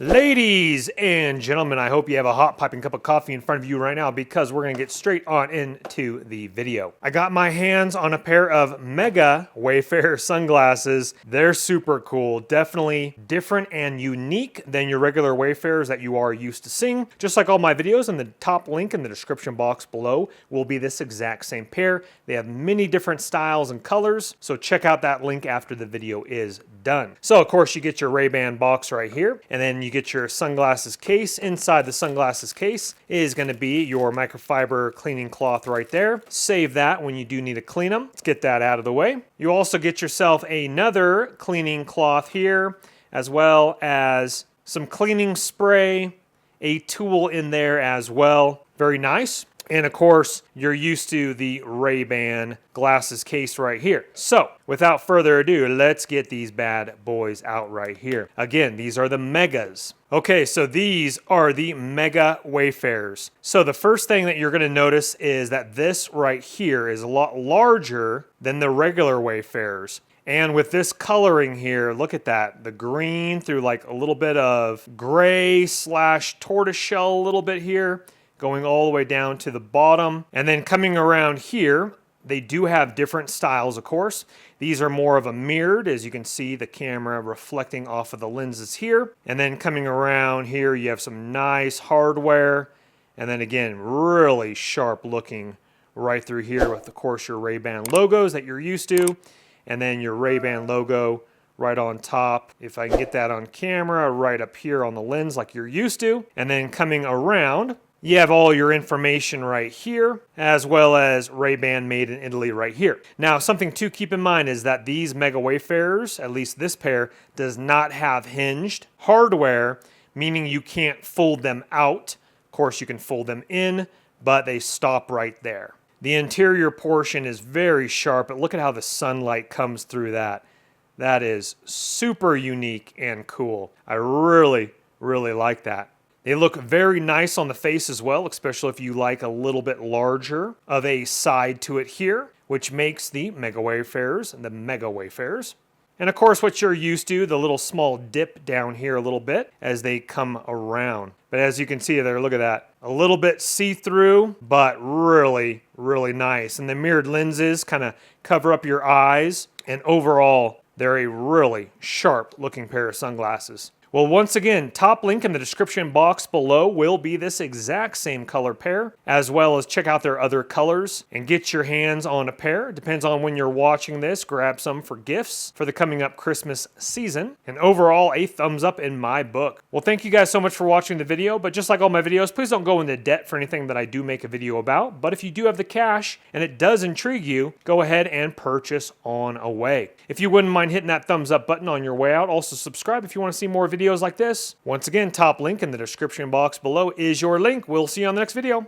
Ladies and gentlemen, I hope you have a hot piping cup of coffee in front of you right now because we're going to get straight on into the video. I got my hands on a pair of mega Wayfarer sunglasses. They're super cool, definitely different and unique than your regular Wayfarers that you are used to seeing. Just like all my videos, in the top link in the description box below will be this exact same pair. They have many different styles and colors, so check out that link after the video is done. So of course you get your Ray-Ban box right here, and then you get your sunglasses case. Inside the sunglasses case is going to be your microfiber cleaning cloth right there. Save that when you do need to clean them. Let's get that out of the way. You also get yourself another cleaning cloth here, as well as some cleaning spray, a tool in there as well. Very nice. And of course, you're used to the Ray-Ban glasses case right here. So, without further ado, let's get these bad boys out right here. Again, these are the megas. Okay, so these are the mega Wayfarers. So the first thing that you're going to notice is that this right here is a lot larger than the regular Wayfarers. And with this coloring here, look at that. The green through like a little bit of gray / tortoiseshell a little bit here, going all the way down to the bottom. And then coming around here, they do have different styles, of course. These are more of a mirrored, as you can see the camera reflecting off of the lenses here. And then coming around here, you have some nice hardware. And then again, really sharp looking right through here with, of course, your Ray-Ban logos that you're used to. And then your Ray-Ban logo right on top. If I can get that on camera, right up here on the lens like you're used to. And then coming around, you have all your information right here, as well as Ray-Ban made in Italy right here. Now, something to keep in mind is that these mega Wayfarers, at least this pair, does not have hinged hardware, meaning you can't fold them out. Of course, you can fold them in, but they stop right there. The interior portion is very sharp, but look at how the sunlight comes through that. That is super unique and cool. I really, really like that. They look very nice on the face as well, especially if you like a little bit larger of a side to it here, which makes the mega Wayfarers and the mega Wayfarers. And of course, what you're used to, the little small dip down here a little bit as they come around. But as you can see there, look at that. A little bit see-through, but really, really nice. And the mirrored lenses kind of cover up your eyes. And overall, they're a really sharp looking pair of sunglasses. Well, once again, top link in the description box below will be this exact same color pair, as well as check out their other colors and get your hands on a pair. Depends on when you're watching this. Grab some for gifts for the coming up Christmas season. And overall, a thumbs up in my book. Well, thank you guys so much for watching the video, but just like all my videos, please don't go into debt for anything that I do make a video about. But if you do have the cash and it does intrigue you, go ahead and purchase on away. If you wouldn't mind hitting that thumbs up button on your way out, also subscribe if you want to see more videos like this. Once again, top link in the description box below is your link. We'll see you on the next video.